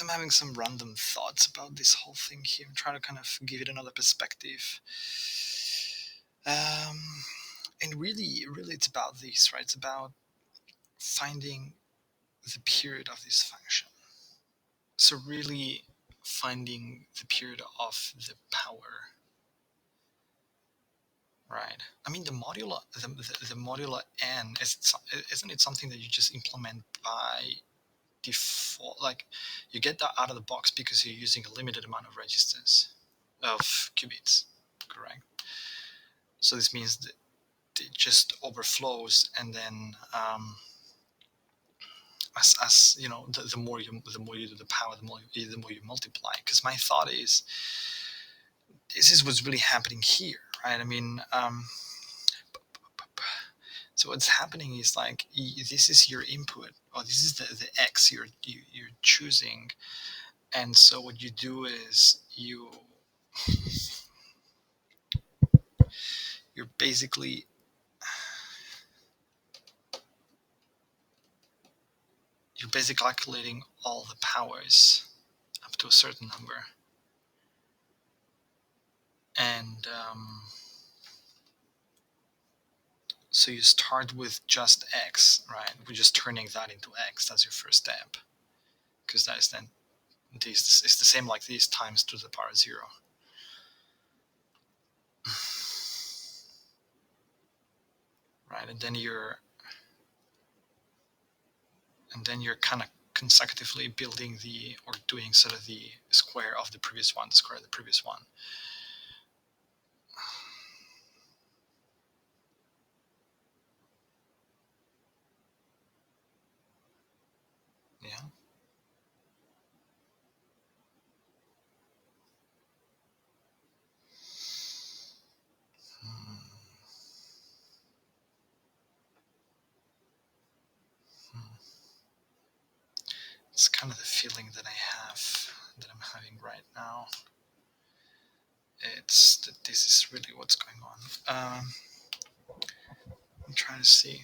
I'm having some random thoughts about this whole thing here. I'm trying to kind of give it another perspective. Um, and really, it's about this, right? It's about finding the period of this function. So really finding the period of the power, right? I mean, the modular n isn't it something that you just implement by default? Like, you get that out of the box because you're using a limited amount of registers of qubits, correct? So this means that it just overflows, and then as you know, the more you do the power, the more you multiply. Because my thought is, this is what's really happening here, right? I mean, so what's happening is like, this is your input, or this is the x you're choosing, and so what you do is you're basically calculating all the powers up to a certain number, and so you start with just x, right? We're just turning that into x. That's your first step, because that is then this is the same like this times to the power 0. Right, and then you're kind of consecutively building or doing sort of the square of the previous one, the square of the previous one. Yeah. Hmm. It's kind of the feeling that I'm having right now. It's that this is really what's going on. I'm trying to see.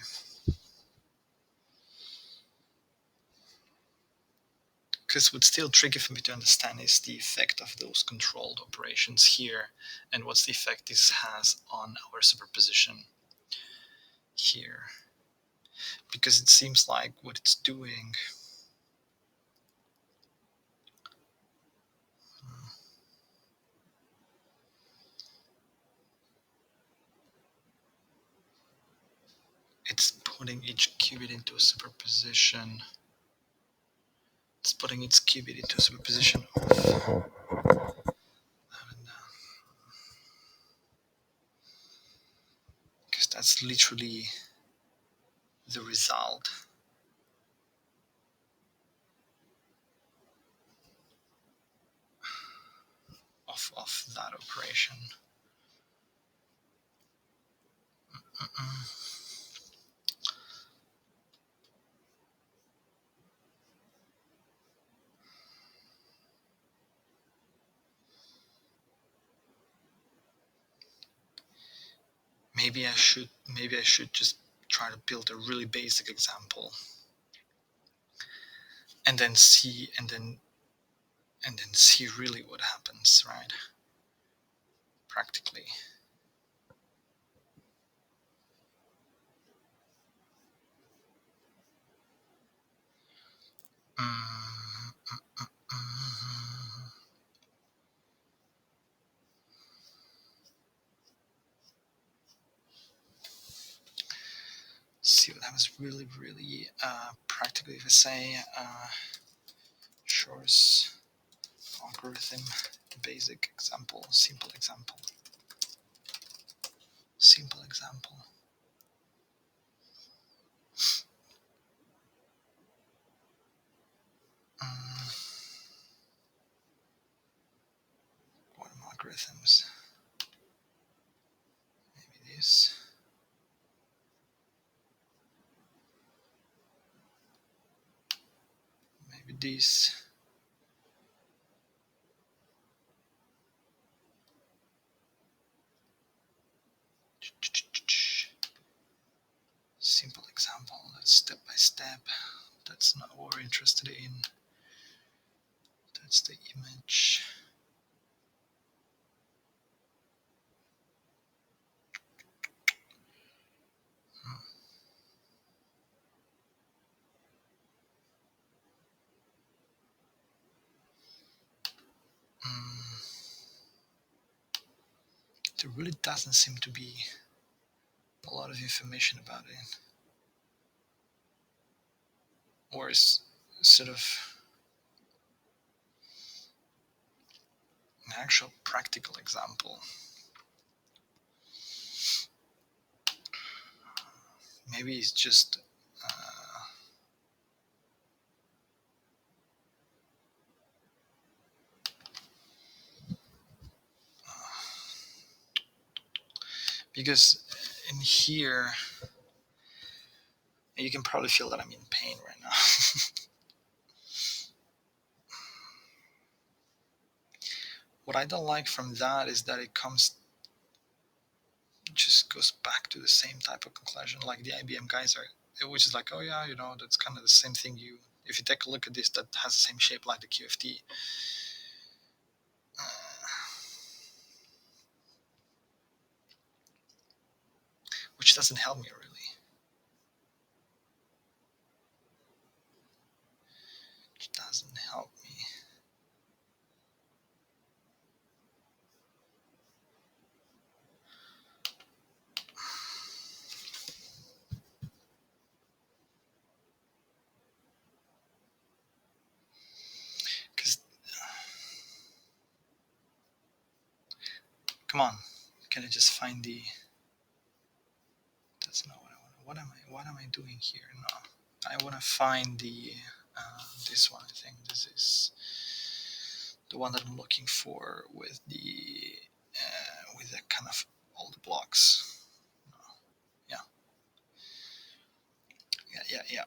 Because what's still tricky for me to understand is the effect of those controlled operations here, and what's the effect this has on our superposition here. Because it seems like what it's doing, it's putting each qubit into a superposition. It's putting its qubit into a superposition of because that's literally the result of that operation. Maybe I should just try to build a really basic example, and then see really what happens, right? Practically. See what happens really practically if I say Shor's algorithm, basic example, simple example. Quantum algorithms. Maybe this. Maybe this. Simple example. That's step by step. That's not what we're interested in. That's the image. There really doesn't seem to be a lot of information about it, or is sort of an actual practical example. Maybe it's just because in here you can probably feel that I'm in pain right now. What I don't like from that is that it just goes back to the same type of conclusion like the IBM guys are, which is like, oh yeah, that's kind of the same thing. If you take a look at this, that has the same shape like the QFT. Which doesn't help me really. It doesn't help me. Because, come on, can I just find the? That's not what I want. What am I doing here? No, I want to find the this one. I think this is the one that I'm looking for with the kind of all the blocks. No. Yeah.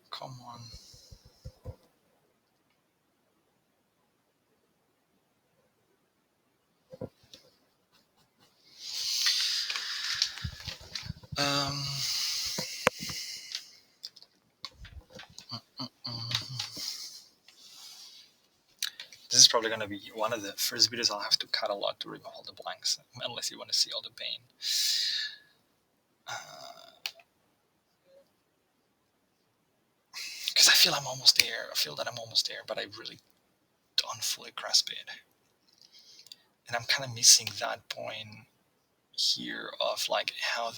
Come on. Um, This is probably going to be one of the first videos I'll have to cut a lot to remove all the blanks, unless you want to see all the pain. Because I feel I'm almost there. I feel that I'm almost there, but I really don't fully grasp it. And I'm kind of missing that point here of like how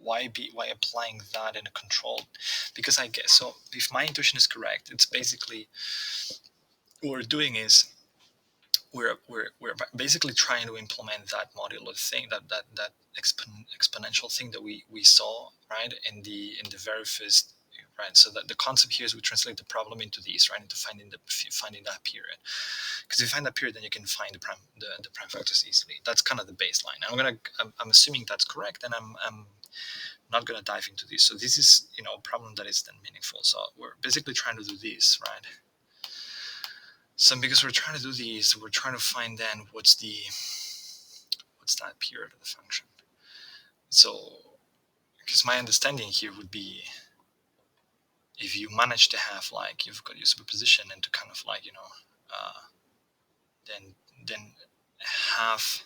why applying that in a controlled, because I guess so if my intuition is correct, it's basically what we're doing is we're basically trying to implement that modular thing, that exponential thing that we saw right in the very first, right. So that the concept here is we translate the problem into these, right, into finding that period. Because if you find that period, then you can find the prime factors easily. That's kind of the baseline. I'm assuming that's correct, and I'm not going to dive into this. So this is a problem that is then meaningful. So we're basically trying to do this, right. So because we're trying to do these, we're trying to find then what's that period of the function. So because my understanding here would be, if you manage to have like you've got your superposition and to kind of like then have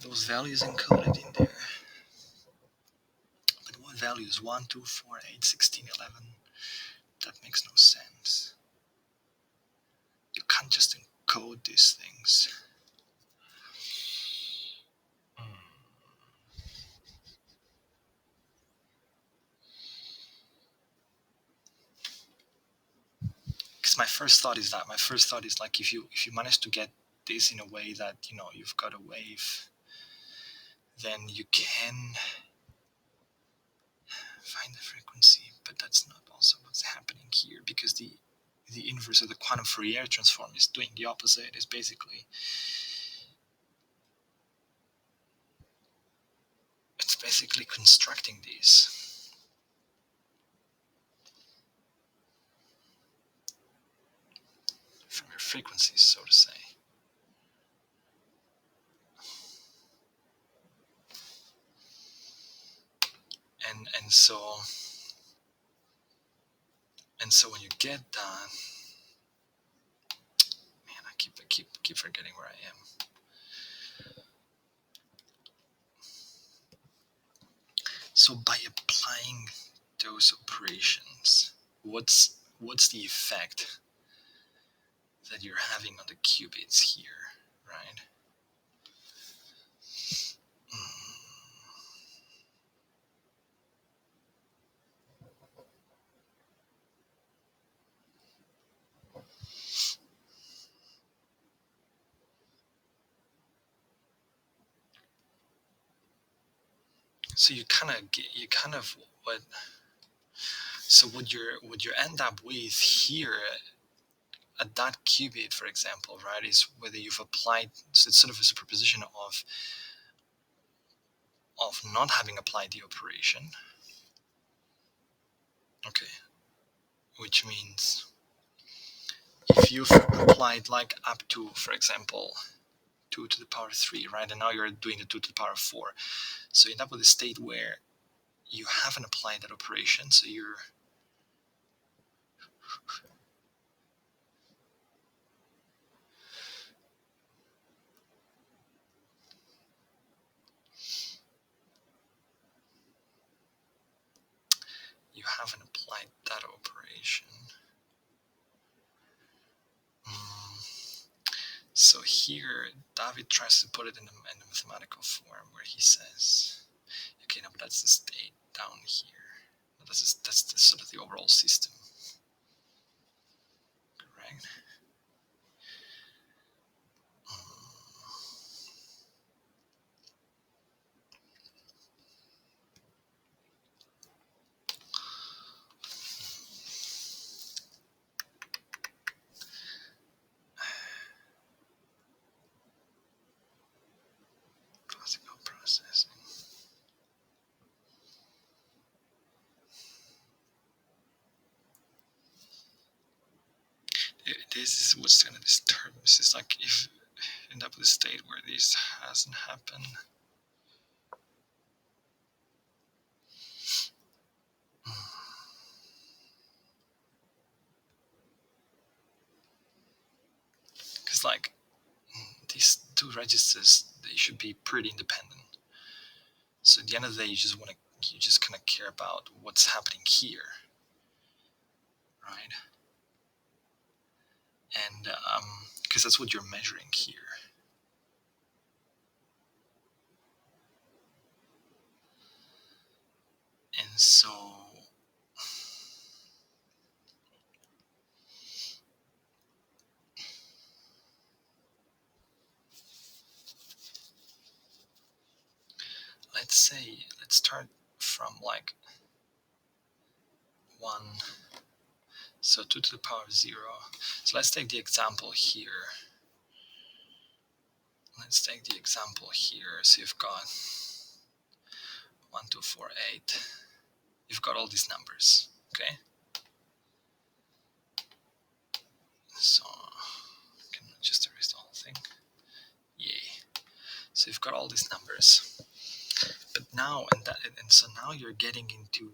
those values encoded in there. But what values? 1, 2, 4, 8, 16, 11? That makes no sense. You can't just encode these things. Because my first thought is like if you manage to get this in a way that you've got a wave, then you can find the frequency. But that's not also what's happening here, because the inverse of the quantum Fourier transform is doing the opposite. Is basically basically constructing these. From your frequencies, so to say. And so when you get that, man, I keep forgetting where I am. So by applying those operations, what's the effect that you're having on the qubits here, right? So you kind of what you end up with here at that qubit, for example, right, is whether you've applied. So it's sort of a superposition of not having applied the operation. Okay, which means if you've applied like up to, for example, 2 to the power 3, right, and now you're doing the 2 to the power 4, so you end up with a state where you haven't applied that operation, so you haven't applied that operation. So here, David tries to put it in a mathematical form where he says, okay, now that's the state down here. That's the sort of the overall system, correct? Classical processing. This is what's going to disturb me. It's like if you end up with a state where this hasn't happened. Because like these two registers, they should be pretty independent. So at the end of the day, you just kind of care about what's happening here, right? And because that's what you're measuring here. And so let's start from like 1, so 2 to the power 0. So let's take the example here. So you've got 1, 2, 4, 8. You've got all these numbers, okay? So can I just erase the whole thing? Yay. So you've got all these numbers. But now, and so now you're getting into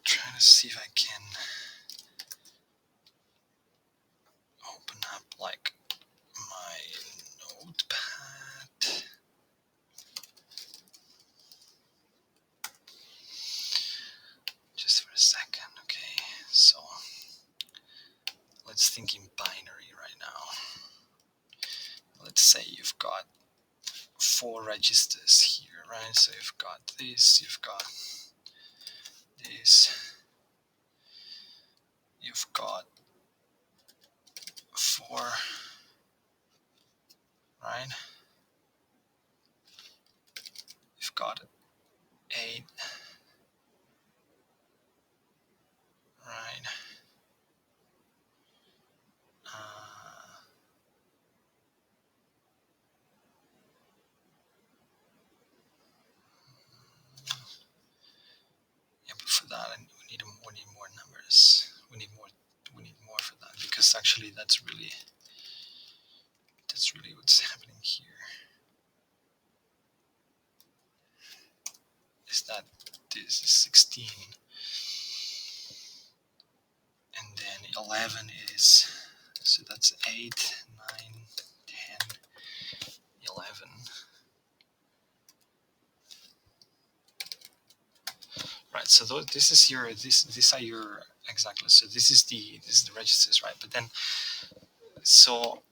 trying to see if I can open up like my notepad. Just for a second, okay? So let's think in binary right now. Let's say you've got 4 registers here, right? So you've got this, you've got this, you've got 4, right? You've got 8, right? we need more numbers. We need more for that, because actually that's really what's happening here. Is that this is 16, and then 11 is, so that's 8, 9, 10, 11. Right, so this is your these are your, exactly, so this is the registers, right? But then, so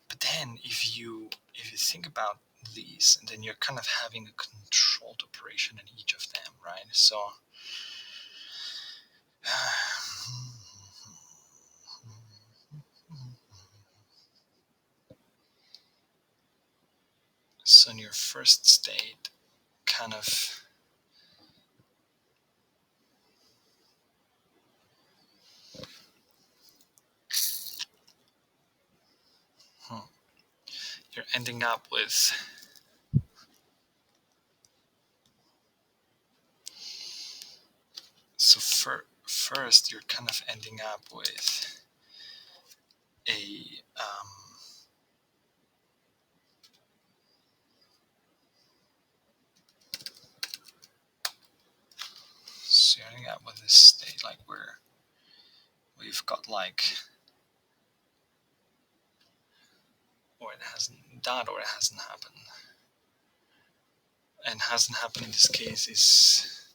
but then if you think about these, and then you're kind of having a controlled operation in each of them, right? So so in your first state, kind of you're ending up with, so first you're kind of ending up with a so you're ending up with this state like where we've got like, or it hasn't happened. And hasn't happened in this case is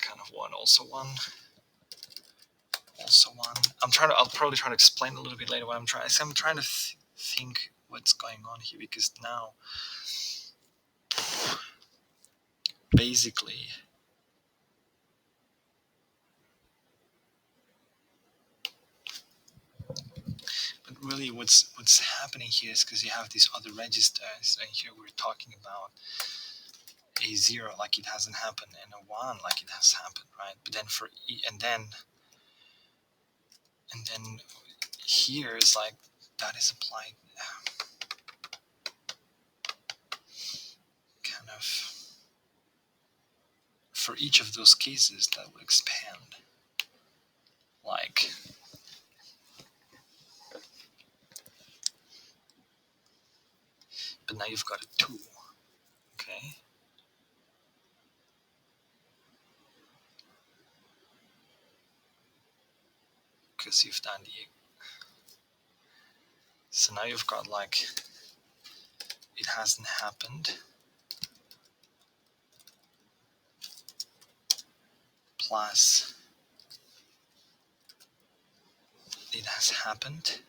kind of one, also one, also one. I'll probably try to explain a little bit later what I'm trying. So I'm trying to think what's going on here, because now basically but really what's happening here is because you have these other registers, and here we're talking about a 0 like it hasn't happened, and a 1 like it has happened, right? But then for and then here is like that is applied kind of for each of those cases that will expand, like but now you've got a 2, okay? Because you've done the, so now you've got like it hasn't happened plus it has happened,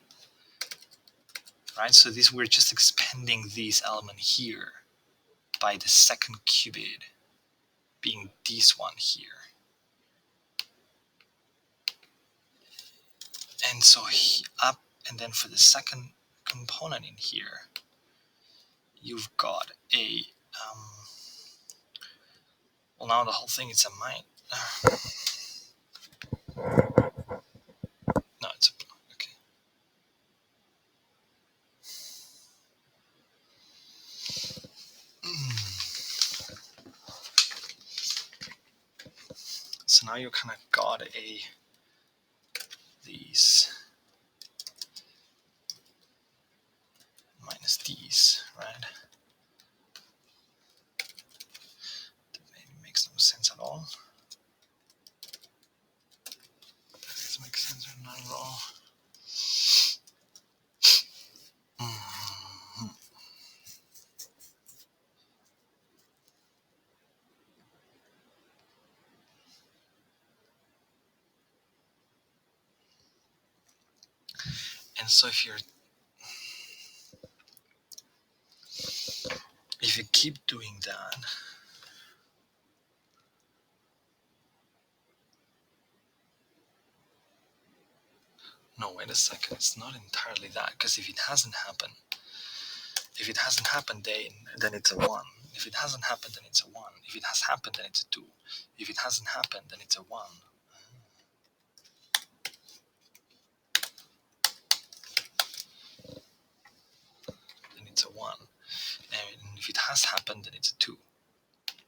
right? So this, we're just expanding this element here by the second qubit being this one here. And so up, and then for the second component in here, you've got a, well, now the whole thing is a mine. No, it's a, okay. So now you kind of got these minus these, right? That maybe makes no sense at all. Does this make sense or not at all? And so if you keep doing that, no, wait a second, it's not entirely that, because if it hasn't happened, then it's a 1. If it hasn't happened, then it's a 1. If it has happened, then it's a 2. If it hasn't happened, then it's a 1. Then it's a 1. And if it has happened, then it's a 2,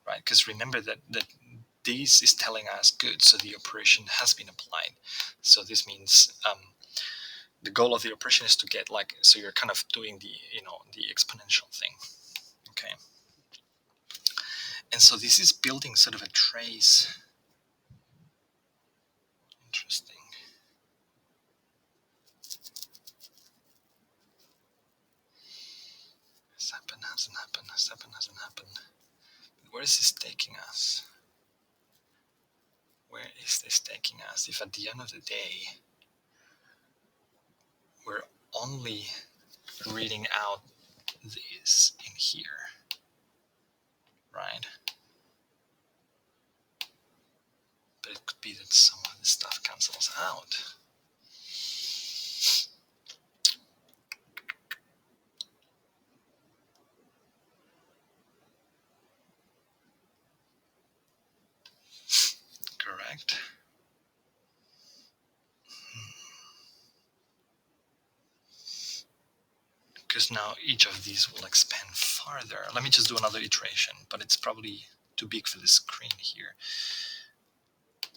right? Because remember that this is telling us good, so the operation has been applied. So this means the goal of the operation is to get so you're kind of doing the the exponential thing, okay? And so this is building sort of a trace. Interesting. Has happened, hasn't happened, has happened, hasn't happened. Where is this taking us? Where is this taking us if at the end of the day we're only reading out this in here, right? But it could be that some of this stuff cancels out. Correct? Because now each of these will expand farther. Let me just do another iteration, but it's probably too big for the screen here.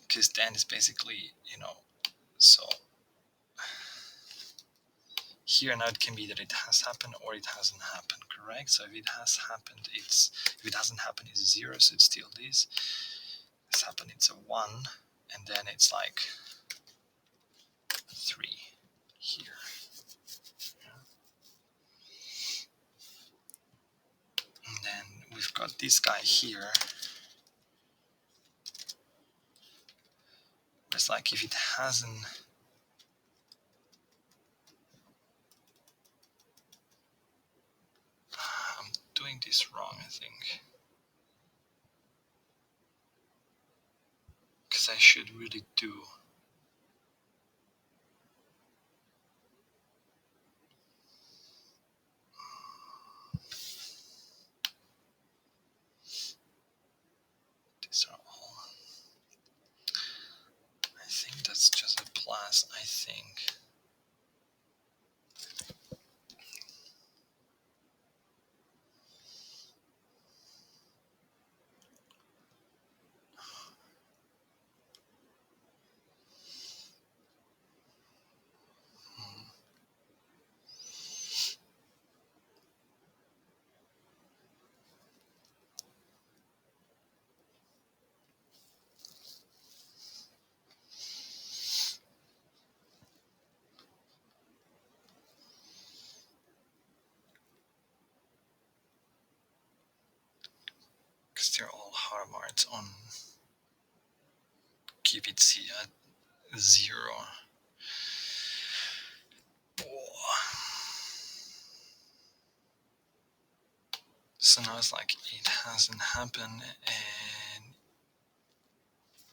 Because then it's basically, so here now it can be that it has happened or it hasn't happened, correct? So if it has happened, if it hasn't happened, it's 0, so it's still this. If it's happened, it's a 1, and then it's like 3 here. And then we've got this guy here. It's like if it hasn't, I'm doing this wrong, I think. Because I should really do these are all, I think that's just a plus, I think. Because they're all hardmarked on keep it C at 0. So now it's like it hasn't happened and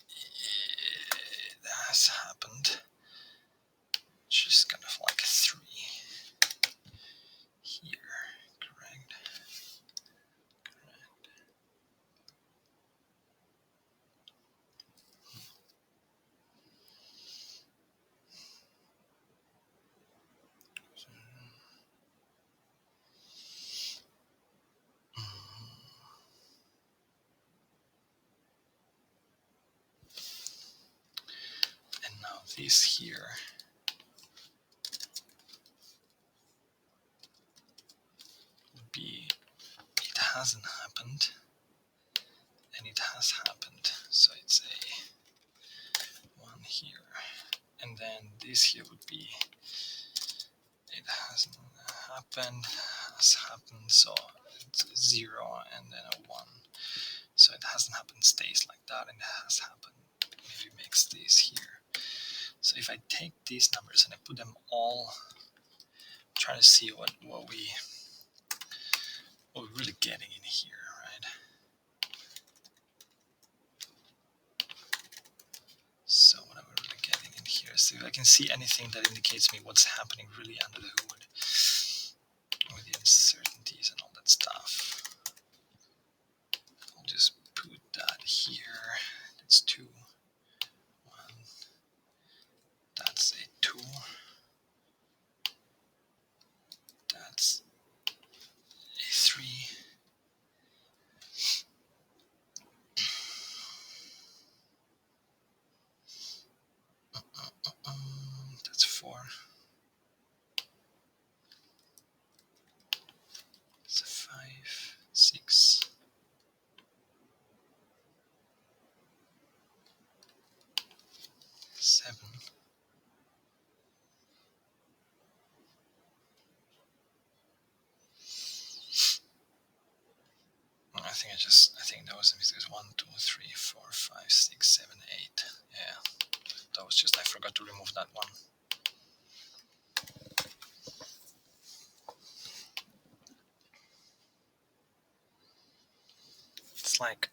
it has happened. Just kind of like 3 here, correct? And now this here would be it hasn't happened and it has happened. So it's a 1 here. And then this here would be it hasn't happened, has happened, so it's a 0 and then a 1. So it hasn't happened stays like that, and it has happened maybe makes this here. So if I take these numbers and I put them all, try to see what we're really getting in here, right? So what am I really getting in here? So if I can see anything that indicates me what's happening really under the hood with the uncertainties and all that stuff, I'll just put that here. That's 2, 1, that's a 2, that's a 3, 4. So 5, 6. Seven. I think that was a mistake. 1, 2, 3, 4, 5, 6, 7, 8. Yeah, that was just, I forgot to remove that one. It's like,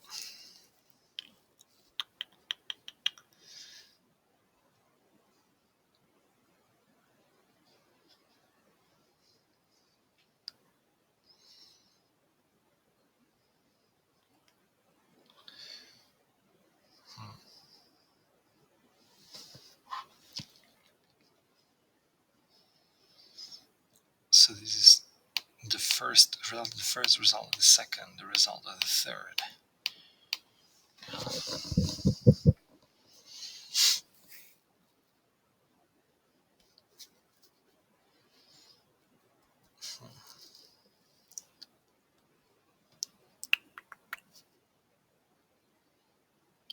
so this is the first result, of the second, the result of the third.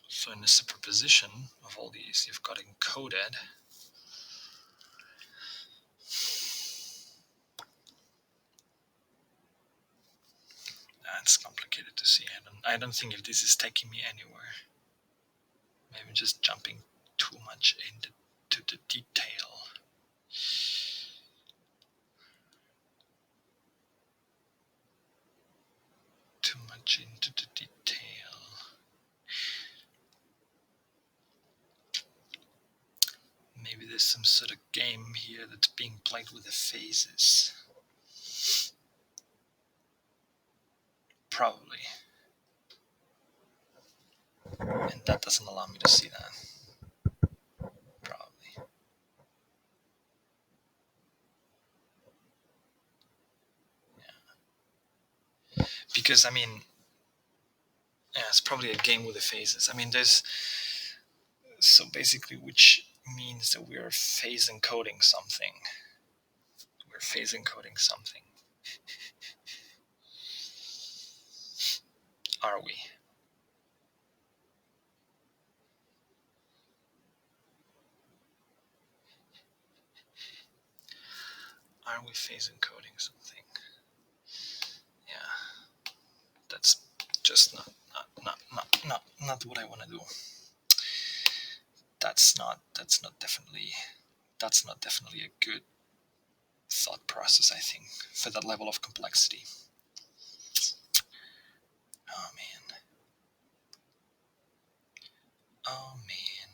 So in the superposition of all these, you've got encoded. That's complicated to see. I don't think if this is taking me anywhere. Maybe just jumping too much into the detail. Too much into the detail. Maybe there's some sort of game here that's being played with the phases. Probably. And that doesn't allow me to see that. Probably. Yeah. Because, I mean, yeah, it's probably a game with the phases. I mean, there's... So basically, which means that we're phase encoding something. We're phase encoding something. Are we? Are we phase encoding something? Yeah, that's just not what I want to do. That's not definitely a good thought process, I think, for that level of complexity. Oh man. Oh man.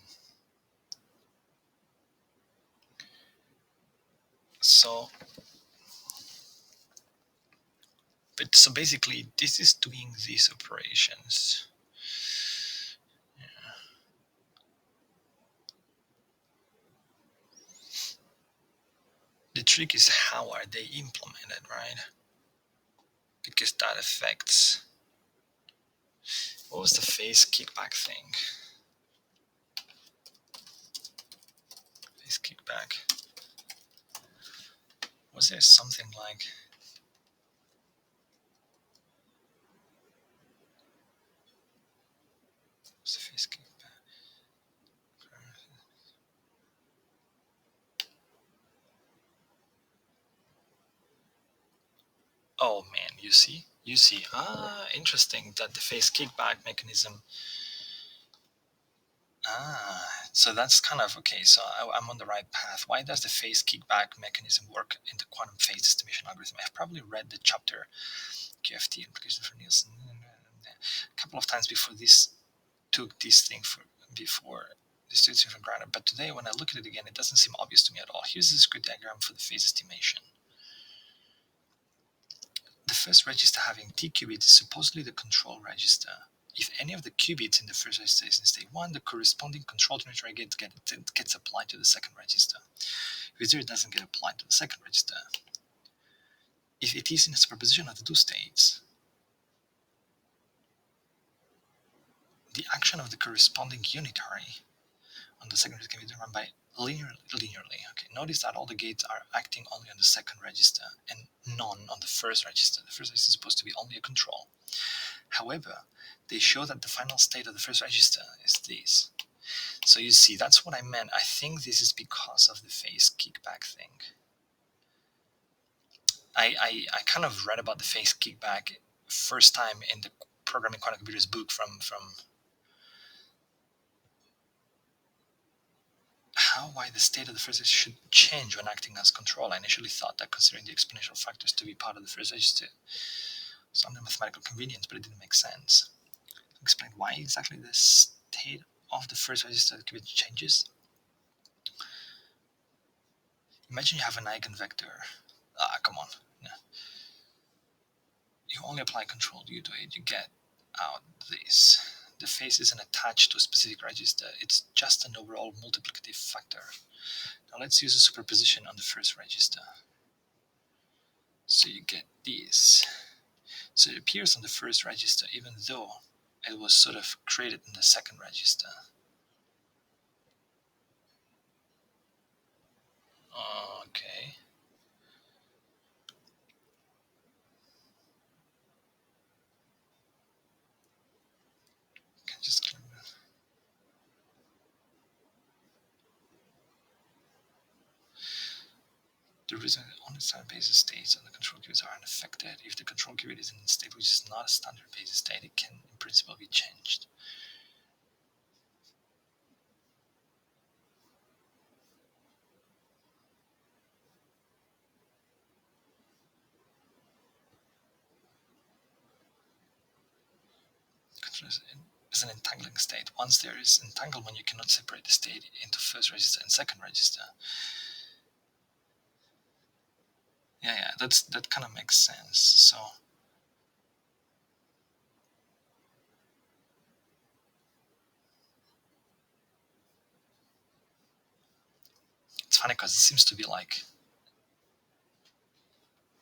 So basically this is doing these operations. Yeah. The trick is how are they implemented, right? Because that affects... What was the phase kickback thing? Phase kickback. Was there something like... What's the phase kickback? Oh man, you see? Interesting that the phase kickback mechanism... So that's kind of okay. So I'm on the right path. Why does the phase kickback mechanism work in the quantum phase estimation algorithm? I've probably read the chapter QFT implications for Nielsen a couple of times before this took this thing for granted. But today, when I look at it again, it doesn't seem obvious to me at all. Here's this grid diagram for the phase estimation. The first register having t qubits is supposedly the control register. If any of the qubits in the first register is in state 1, the corresponding control unitary gate gets applied to the second register. If it doesn't get applied to the second register, if it is in a superposition of the two states, the action of the corresponding unitary on the second register can be determined by linearly. Okay, notice that all the gates are acting only on the second register and none on the first register. The first register is supposed to be only a control. However, they show that the final state of the first register is this. So you see, that's what I meant. I think this is because of the phase kickback thing. I kind of read about the phase kickback first time in the Programming Quantum Computers book from why the state of the first register should change when acting as control. I initially thought that considering the exponential factors to be part of the first register was under mathematical convenience, but it didn't make sense. Explain why exactly the state of the first register of the qubit changes. Imagine you have an eigenvector. Come on. Yeah. You only apply control to it, you get out this. The phase isn't attached to a specific register, it's just an overall multiplicative factor. Now let's use a superposition on the first register. So you get this. So it appears on the first register even though it was sort of created in the second register. Okay. Just clear that. The reason only standard basis states on the control qubits are unaffected. If the control qubit is in a state which is not a standard basis state, it can in principle be changed. Is an entangling state. Once there is entanglement, you cannot separate the state into first register and second register. Yeah, that kind of makes sense. So it's funny because it seems to be like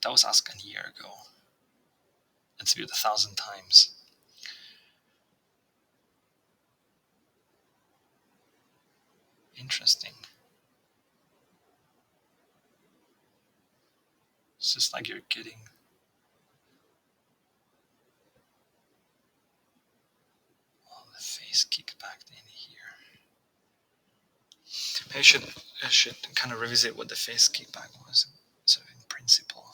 that was asked a year ago. It's viewed 1,000 times. Interesting. It's just like you're getting all the phase kickback in here. Maybe I should kind of revisit what the phase kickback was, sort of in principle.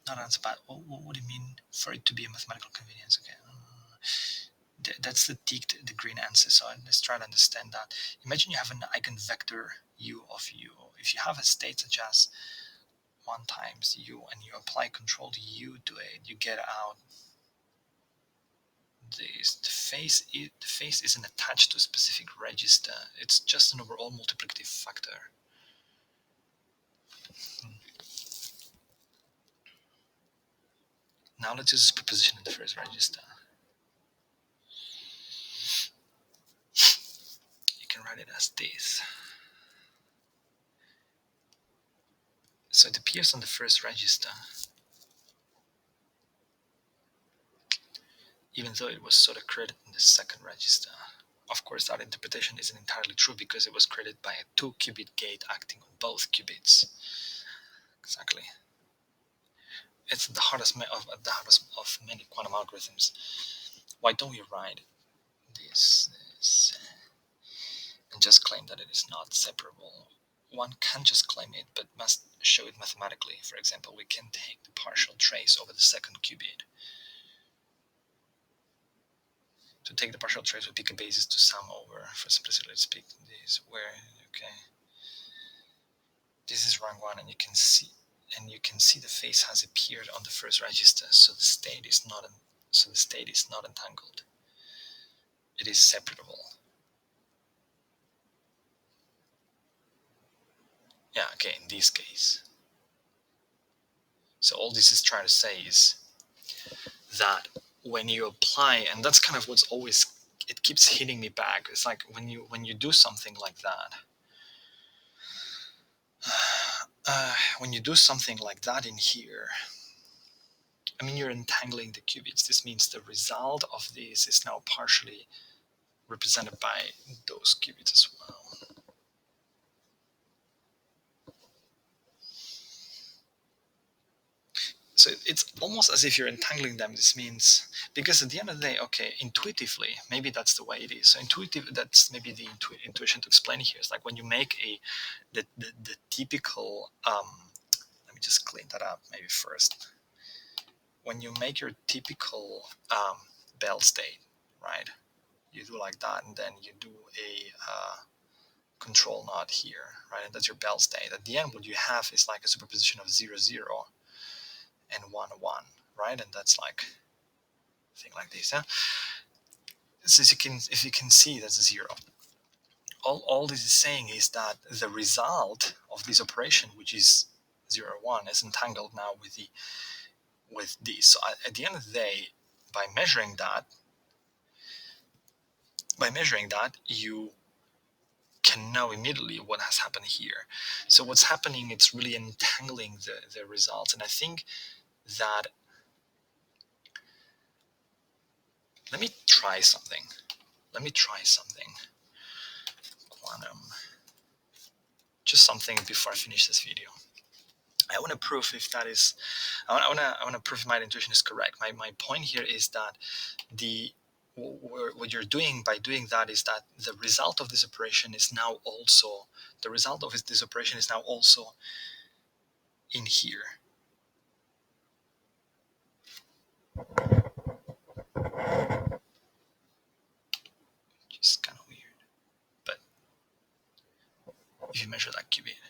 Not answer, but what do you mean for it to be a mathematical convenience? Okay. That's the green answer. So let's try to understand that. Imagine you have an eigenvector u of u. If you have a state such as 1 times u and you apply control to u to it, you get out this. The phase isn't attached to a specific register. It's just an overall multiplicative factor. Now let's use this proposition in the first register. You can write it as this. So it appears on the first register, even though it was sort of created in the second register. Of course, that interpretation isn't entirely true because it was created by a 2-qubit gate acting on both qubits. Exactly. It's the hardest of many quantum algorithms. Why don't we write this and just claim that it is not separable? One can just claim it, but must show it mathematically. For example, we can take the partial trace over the second qubit. To take the partial trace, we pick a basis to sum over. For simplicity, let's pick this. Okay, this is rank 1, and you can see the phase has appeared on the first register, so the state is not entangled. It is separable. Yeah, okay, in this case. So all this is trying to say is that when you apply, and that's kind of what's always, it keeps hitting me back. It's like when you do something like that, when you do something like that in here, I mean, you're entangling the qubits. This means the result of this is now partially represented by those qubits as well. So it's almost as if you're entangling them. This means, because at the end of the day, okay, intuitively, maybe that's the way it is. So intuitive, that's maybe the intuition to explain it here. It's like when you make the typical, let me just clean that up maybe first. When you make your typical Bell state, right? You do like that, and then you do a control knot here, right? And that's your Bell state. At the end, what you have is like a superposition of 0, 0 and 1, 1, right? And that's like a thing like this. Yeah? So if you can see, that's a 0. All this is saying is that the result of this operation, which is 0, 1, is entangled now with this. So at the end of the day, by measuring that, you can know immediately what has happened here. So what's happening, it's really entangling the results. And I think that, let me try something. Quantum. Just something before I finish this video. I want to prove if that is, I want to prove if my intuition is correct. My point here is that what you're doing by doing that is that the result of this operation is now also, in here. Just kind of weird. But if you measure that qubit.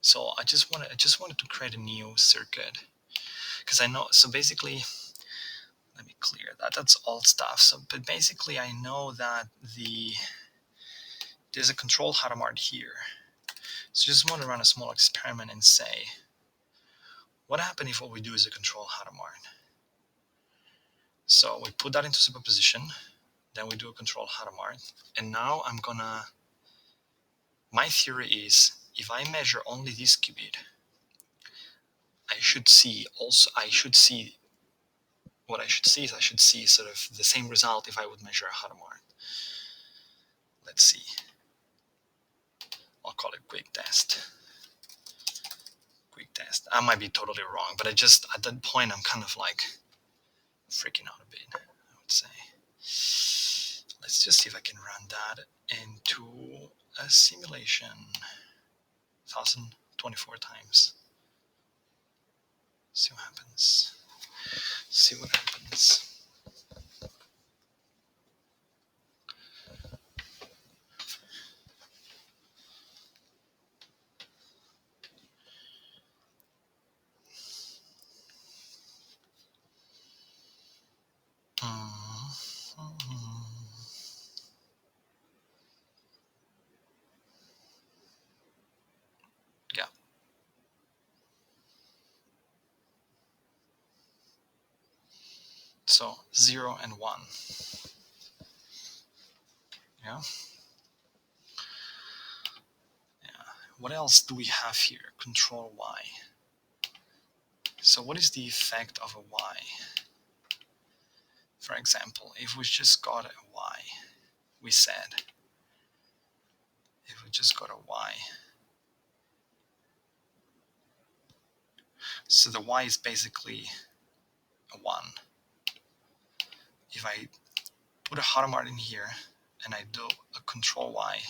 So I just wanted to create a new circuit, because I know, so basically, let me clear that. That's old stuff. So, but basically, I know that there's a control Hadamard here. So just want to run a small experiment and say, what happens if what we do is a control Hadamard? So we put that into superposition, then we do a control Hadamard, and now my theory is, if I measure only this qubit, I should see sort of the same result if I would measure a Hadamard. Let's see. I'll call it quick test. I might be totally wrong, but at that point, I'm kind of like freaking out a bit, I would say. Let's just see if I can run that into a simulation 1024 times. See what happens. Yeah. So 0 and 1. Yeah. What else do we have here? Control Y. So what is the effect of a Y? For example, if we just got a Y, we said, if we just got a Y, so the Y is basically a 1. If I put a Hadamard in here and I do a control Y,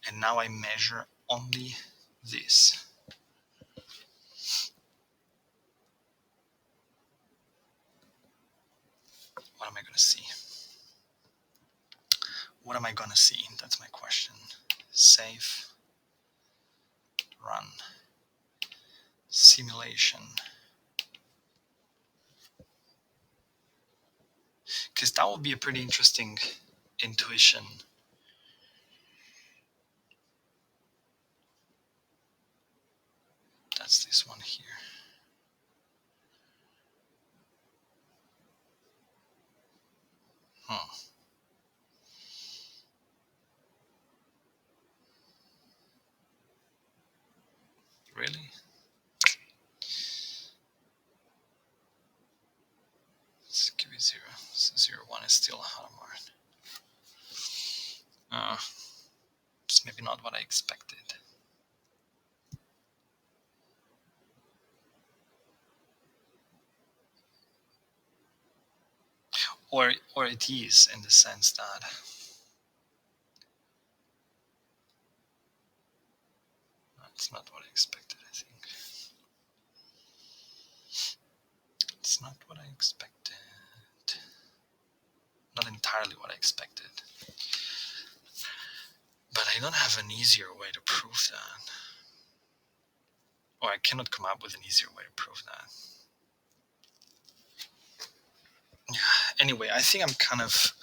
and now I measure only this. What am I going to see? What am I going to see? That's my question. Save, run, simulation. Because that would be a pretty interesting intuition. That's this one here. 0, so 0, 1 is still Hadamard. It's maybe not what I expected. Or it is, in the sense that it's not what I expected, I think. It's not what I expected. Not entirely what I expected. But I don't have an easier way to prove that. Or I cannot come up with an easier way to prove that. Yeah, anyway, I think I'm kind of,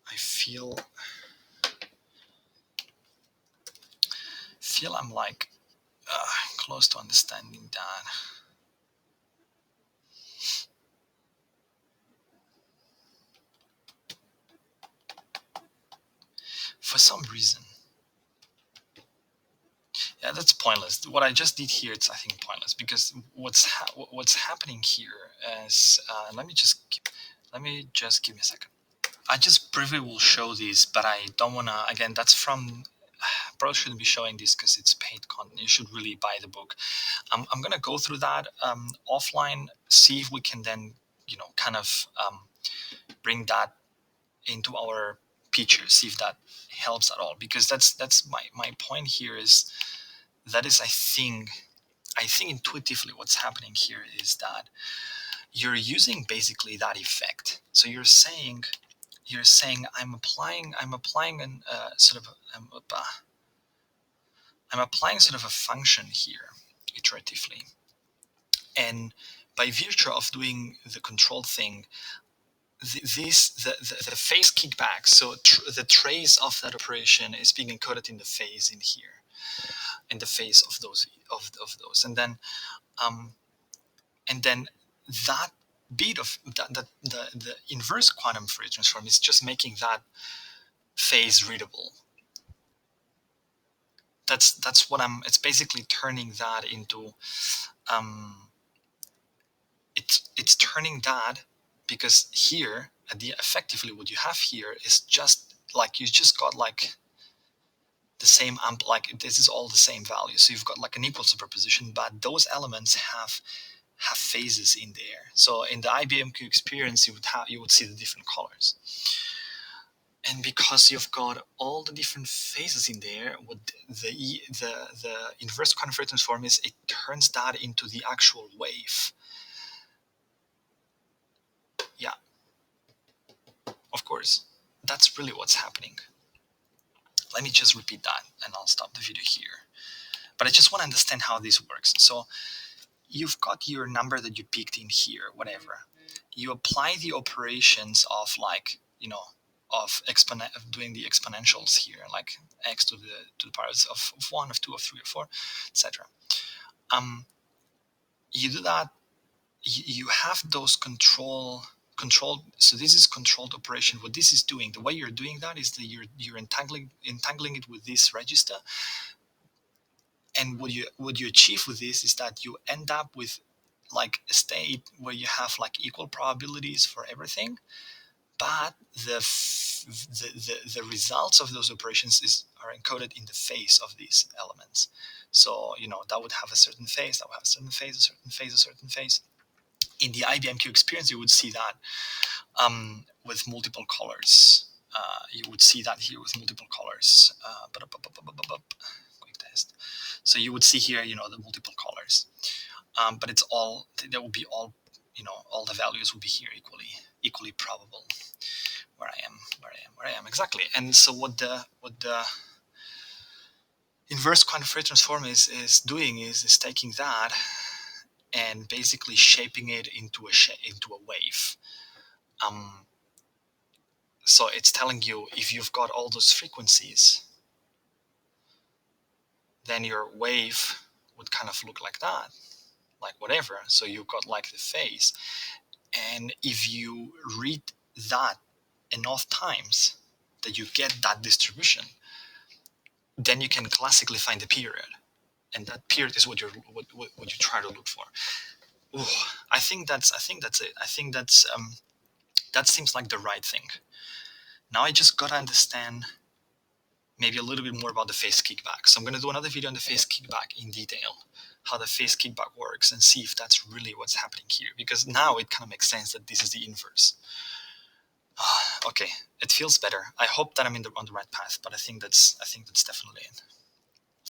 I feel I'm like close to understanding that. For some reason. Yeah, that's pointless. What I just did here, it's I think pointless, because what's happening here is let me just give me a second. I just briefly will show this, but I don't wanna. Again, that's from. Probably shouldn't be showing this because it's paid content. You should really buy the book. I'm gonna go through that offline. See if we can then kind of bring that into our picture. See if that helps at all, because that's my point here is that is I think intuitively what's happening here is that you're using basically that effect. So you're saying I'm applying an sort of I'm applying sort of a function here iteratively, and by virtue of doing the control thing, the phase kickback, so the trace of that operation is being encoded in the phase in here, in the phase of those and then that bit of the inverse quantum Fourier transform is just making that phase readable. That's what it's basically turning that into it's turning that, because here effectively what you have here is just like you just got like the same like this is all the same value, so you've got like an equal superposition, but those elements have phases in there. So in the IBMQ experience, you would see the different colors, and because you've got all the different phases in there, what the inverse quantum Fourier transform is, it turns that into the actual wave. Yeah, of course, that's really what's happening. Let me just repeat that, and I'll stop the video here. But I just want to understand how this works. So you've got your number that you picked in here, whatever. You apply the operations of of doing the exponentials here, like x to the powers of 1, of 2, of 3, of 4, etc. You do that. You have those controlled. So this is controlled operation. What this is doing, the way you're doing that is that you're entangling it with this register. And what you achieve with this is that you end up with like a state where you have like equal probabilities for everything, but the results of those operations are encoded in the phase of these elements. So that would have a certain phase, that would have a certain phase, a certain phase, a certain phase. In the IBMQ experience, you would see that with multiple colors. You would see that here with multiple colors. Quick test. So you would see here, the multiple colors. But it's all, there will be all, all the values will be here equally probable. Where I am exactly. And so what the inverse quantum Fourier transform is doing is taking that and basically shaping it into a wave. So it's telling you, if you've got all those frequencies, then your wave would kind of look like that, like whatever. So you've got like the phase, and if you read that enough times that you get that distribution, then you can classically find the period, and that period is what you try to look for. Ooh, I think that's it. I think that seems like the right thing. Now I just gotta understand maybe a little bit more about the face kickback. So I'm gonna do another video on the face kickback in detail, how the face kickback works, and see if that's really what's happening here. Because now it kind of makes sense that this is the inverse. Okay, it feels better. I hope that I'm on the right path, but I think that's definitely it.